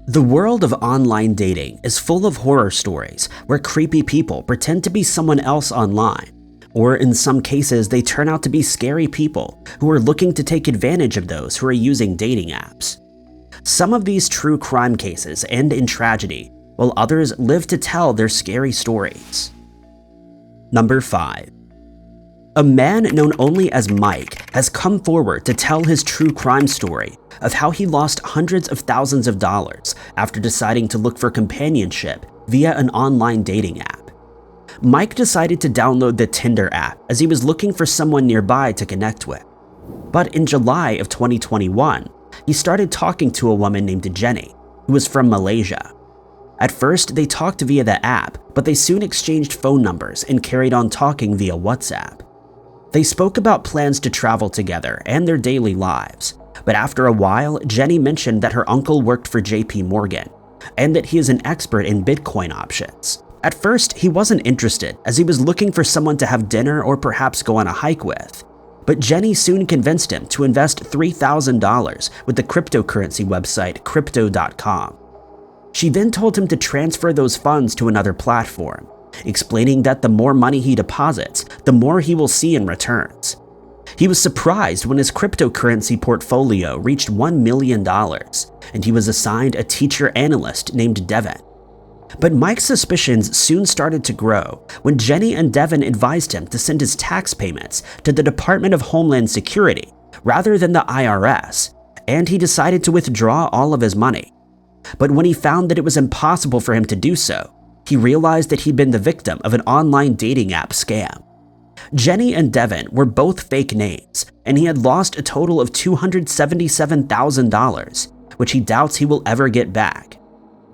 The world of online dating is full of horror stories where creepy people pretend to be someone else online, or in some cases they turn out to be scary people who are looking to take advantage of those who are using dating apps. Some of these true crime cases end in tragedy, while others live to tell their scary stories. Number 5. A man known only as Mike has come forward to tell his true crime story of how he lost hundreds of thousands of dollars after deciding to look for companionship via an online dating app. Mike decided to download the Tinder app as he was looking for someone nearby to connect with. But in July of 2021, he started talking to a woman named Jenny, who was from Malaysia. At first, they talked via the app, but they soon exchanged phone numbers and carried on talking via WhatsApp. They spoke about plans to travel together and their daily lives, but after a while, Jenny mentioned that her uncle worked for JP Morgan and that he is an expert in Bitcoin options. At first, he wasn't interested as he was looking for someone to have dinner or perhaps go on a hike with. But Jenny soon convinced him to invest $3,000 with the cryptocurrency website Crypto.com. She then told him to transfer those funds to another platform, explaining that the more money he deposits, the more he will see in returns. He was surprised when his cryptocurrency portfolio reached $1 million, and he was assigned a teacher analyst named Devin. But Mike's suspicions soon started to grow when Jenny and Devin advised him to send his tax payments to the Department of Homeland Security rather than the IRS, and he decided to withdraw all of his money. But when he found that it was impossible for him to do so, he realized that he'd been the victim of an online dating app scam. Jenny and Devin were both fake names, and he had lost a total of $277,000, which he doubts he will ever get back.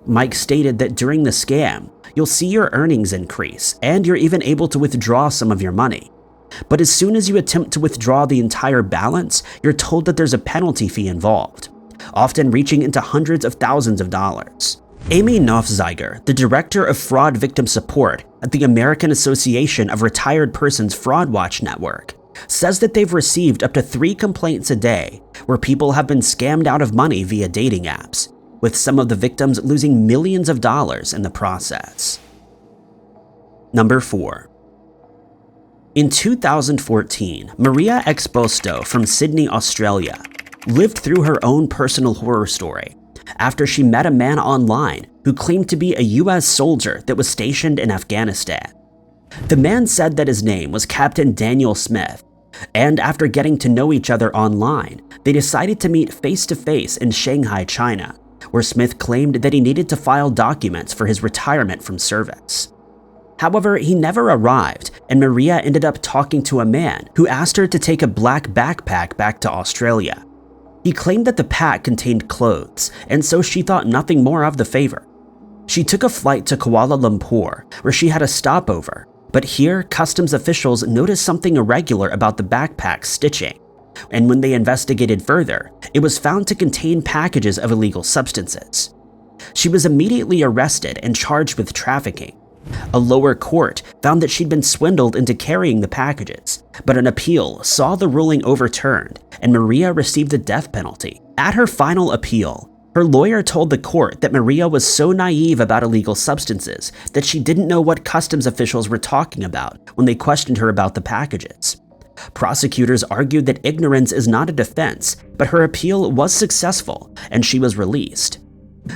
Mike stated that during the scam, you'll see your earnings increase, and you're even able to withdraw some of your money. But as soon as you attempt to withdraw the entire balance, you're told that there's a penalty fee involved, often reaching into hundreds of thousands of dollars. Amy Nofziger, the director of fraud victim support at the American Association of Retired Persons Fraud Watch Network, says that they've received up to 3 complaints a day where people have been scammed out of money via dating apps, with some of the victims losing millions of dollars in the process. Number 4. In 2014, Maria Exposto from Sydney, Australia, lived through her own personal horror story after she met a man online who claimed to be a US soldier that was stationed in Afghanistan. The man said that his name was Captain Daniel Smith, and after getting to know each other online, they decided to meet face-to-face in Shanghai, China, where Smith claimed that he needed to file documents for his retirement from service. However, he never arrived, and Maria ended up talking to a man who asked her to take a black backpack back to Australia. He claimed that the pack contained clothes, and so she thought nothing more of the favor. She took a flight to Kuala Lumpur, where she had a stopover, but here customs officials noticed something irregular about the backpack's stitching, and when they investigated further, it was found to contain packages of illegal substances. She was immediately arrested and charged with trafficking. A lower court found that she'd been swindled into carrying the packages, but an appeal saw the ruling overturned, and Maria received the death penalty. At her final appeal, her lawyer told the court that Maria was so naive about illegal substances that she didn't know what customs officials were talking about when they questioned her about the packages. Prosecutors argued that ignorance is not a defense, but her appeal was successful, and she was released.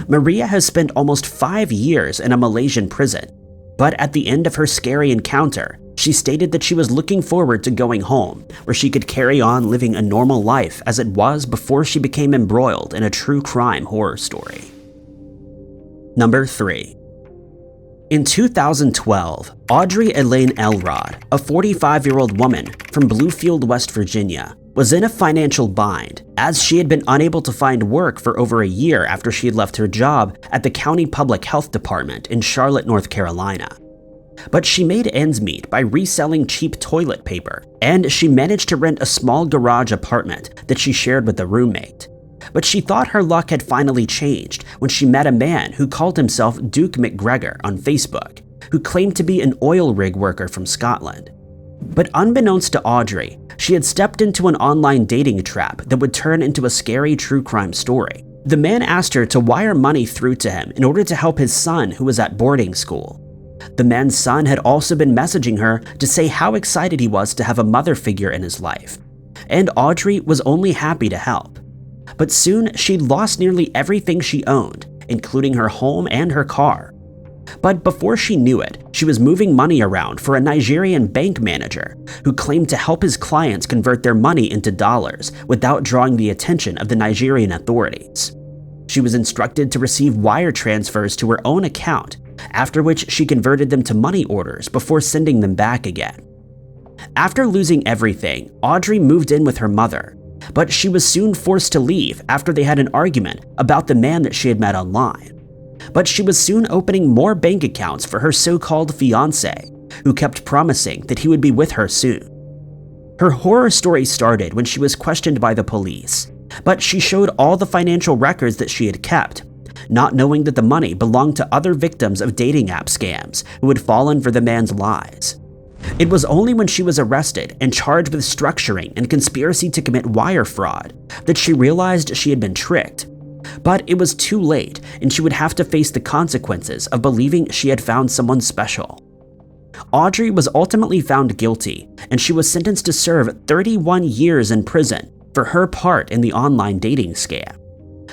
Maria has spent almost 5 years in a Malaysian prison, but at the end of her scary encounter, she stated that she was looking forward to going home, where she could carry on living a normal life as it was before she became embroiled in a true crime horror story. Number 3. In 2012, Audrey Elaine Elrod, a 45-year-old woman from Bluefield, West Virginia, was in a financial bind as she had been unable to find work for over a year after she had left her job at the County Public Health Department in Charlotte, North Carolina. But she made ends meet by reselling cheap toilet paper, and she managed to rent a small garage apartment that she shared with a roommate. But she thought her luck had finally changed when she met a man who called himself Duke McGregor on Facebook, who claimed to be an oil rig worker from Scotland. But unbeknownst to Audrey, she had stepped into an online dating trap that would turn into a scary true crime story. The man asked her to wire money through to him in order to help his son who was at boarding school. The man's son had also been messaging her to say how excited he was to have a mother figure in his life, and Audrey was only happy to help. But soon she'd lost nearly everything she owned, including her home and her car. But before she knew it, she was moving money around for a Nigerian bank manager who claimed to help his clients convert their money into dollars without drawing the attention of the Nigerian authorities. She was instructed to receive wire transfers to her own account, after which she converted them to money orders before sending them back again. After losing everything, Audrey moved in with her mother, but she was soon forced to leave after they had an argument about the man that she had met online. But she was soon opening more bank accounts for her so-called fiancé, who kept promising that he would be with her soon. Her horror story started when she was questioned by the police, but she showed all the financial records that she had kept, not knowing that the money belonged to other victims of dating app scams who had fallen for the man's lies. It was only when she was arrested and charged with structuring and conspiracy to commit wire fraud that she realized she had been tricked. But it was too late, and she would have to face the consequences of believing she had found someone special. Audrey was ultimately found guilty, and she was sentenced to serve 31 years in prison for her part in the online dating scam.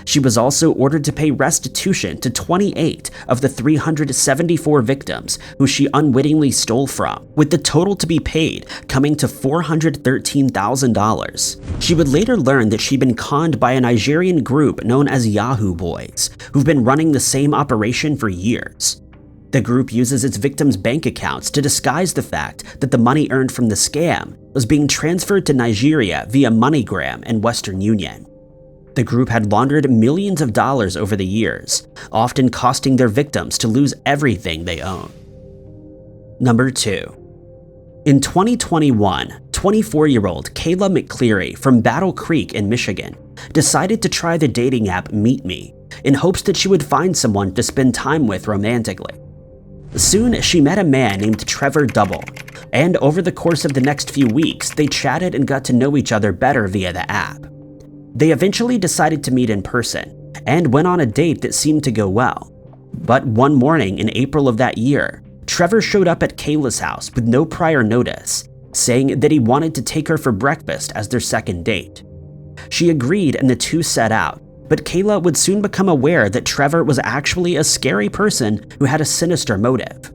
She was also ordered to pay restitution to 28 of the 374 victims who she unwittingly stole from, with the total to be paid coming to $413,000. She would later learn that she'd been conned by a Nigerian group known as Yahoo Boys, who've been running the same operation for years. The group uses its victims' bank accounts to disguise the fact that the money earned from the scam was being transferred to Nigeria via MoneyGram and Western Union. The group had laundered millions of dollars over the years, often costing their victims to lose everything they own. Number 2. In 2021, 24-year-old Kayla McCleary from Battle Creek in Michigan decided to try the dating app Meet Me in hopes that she would find someone to spend time with romantically. Soon, she met a man named Trevor Double, and over the course of the next few weeks, they chatted and got to know each other better via the app. They eventually decided to meet in person and went on a date that seemed to go well. But one morning in April of that year, Trevor showed up at Kayla's house with no prior notice, saying that he wanted to take her for breakfast as their second date. She agreed and the two set out, but Kayla would soon become aware that Trevor was actually a scary person who had a sinister motive.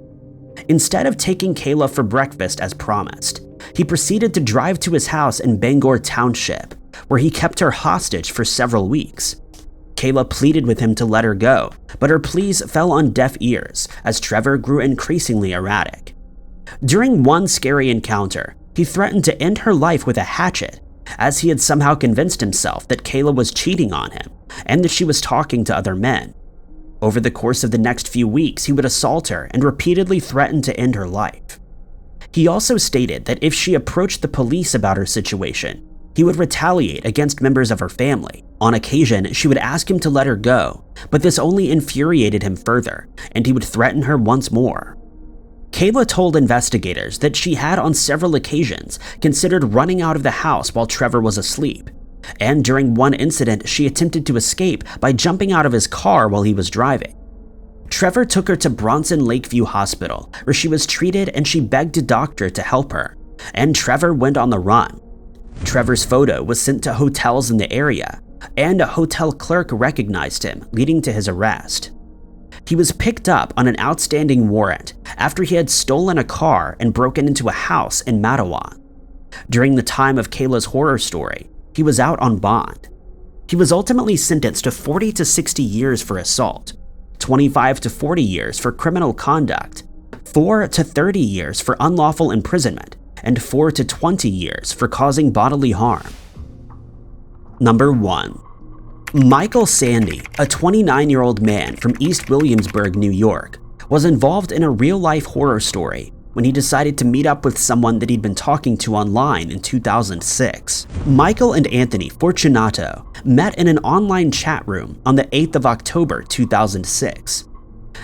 Instead of taking Kayla for breakfast as promised, he proceeded to drive to his house in Bangor Township, where he kept her hostage for several weeks. Kayla pleaded with him to let her go, but her pleas fell on deaf ears as Trevor grew increasingly erratic. During one scary encounter, he threatened to end her life with a hatchet, as he had somehow convinced himself that Kayla was cheating on him and that she was talking to other men. Over the course of the next few weeks, he would assault her and repeatedly threaten to end her life. He also stated that if she approached the police about her situation, he would retaliate against members of her family. On occasion, she would ask him to let her go, but this only infuriated him further, and he would threaten her once more. Kayla told investigators that she had on several occasions considered running out of the house while Trevor was asleep, and during one incident she attempted to escape by jumping out of his car while he was driving. Trevor took her to Bronson Lakeview Hospital, where she was treated and she begged a doctor to help her, and Trevor went on the run. Trevor's photo was sent to hotels in the area, and a hotel clerk recognized him, leading to his arrest. He was picked up on an outstanding warrant after he had stolen a car and broken into a house in Matawan. During the time of Kayla's horror story, he was out on bond. He was ultimately sentenced to 40 to 60 years for assault, 25 to 40 years for criminal conduct, 4 to 30 years for unlawful imprisonment, and 4 to 20 years for causing bodily harm. Number 1. Michael Sandy, a 29-year-old man from East Williamsburg, New York, was involved in a real-life horror story when he decided to meet up with someone that he'd been talking to online in 2006. Michael and Anthony Fortunato met in an online chat room on the 8th of October 2006.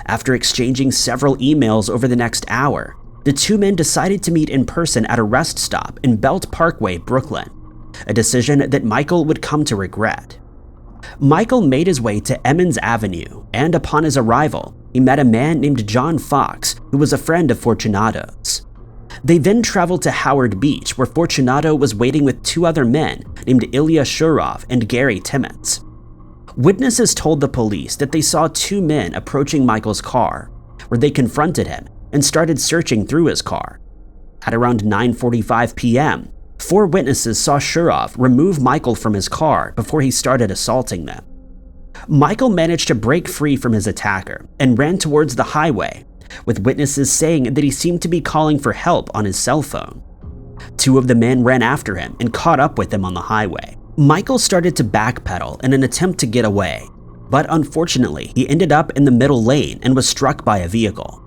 After exchanging several emails over the next hour, the two men decided to meet in person at a rest stop in Belt Parkway, Brooklyn, a decision that Michael would come to regret. Michael made his way to Emmons Avenue, and upon his arrival, he met a man named John Fox, who was a friend of Fortunato's. They then traveled to Howard Beach, where Fortunato was waiting with two other men named Ilya Shurov and Gary Timmons. Witnesses told the police that they saw two men approaching Michael's car, where they confronted him and started searching through his car. At around 9:45 p.m., 4 witnesses saw Shurov remove Michael from his car before he started assaulting them. Michael managed to break free from his attacker and ran towards the highway, with witnesses saying that he seemed to be calling for help on his cell phone. 2 of the men ran after him and caught up with him on the highway. Michael started to backpedal in an attempt to get away, but unfortunately, he ended up in the middle lane and was struck by a vehicle.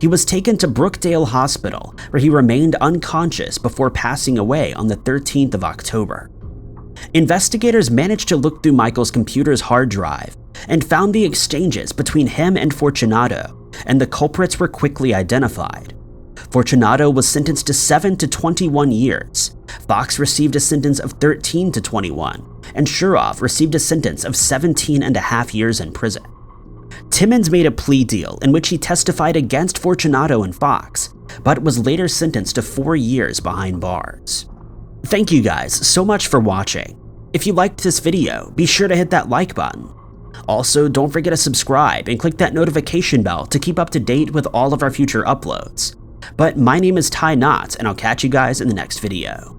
He was taken to Brookdale Hospital, where he remained unconscious before passing away on the 13th of October. Investigators managed to look through Michael's computer's hard drive and found the exchanges between him and Fortunato, and the culprits were quickly identified. Fortunato was sentenced to 7 to 21 years, Fox received a sentence of 13 to 21, and Shurov received a sentence of 17.5 years in prison. Timmons made a plea deal in which he testified against Fortunato and Fox, but was later sentenced to 4 years behind bars. Thank you guys so much for watching. If you liked this video, be sure to hit that like button. Also, don't forget to subscribe and click that notification bell to keep up to date with all of our future uploads. But my name is Ty Knott, and I'll catch you guys in the next video.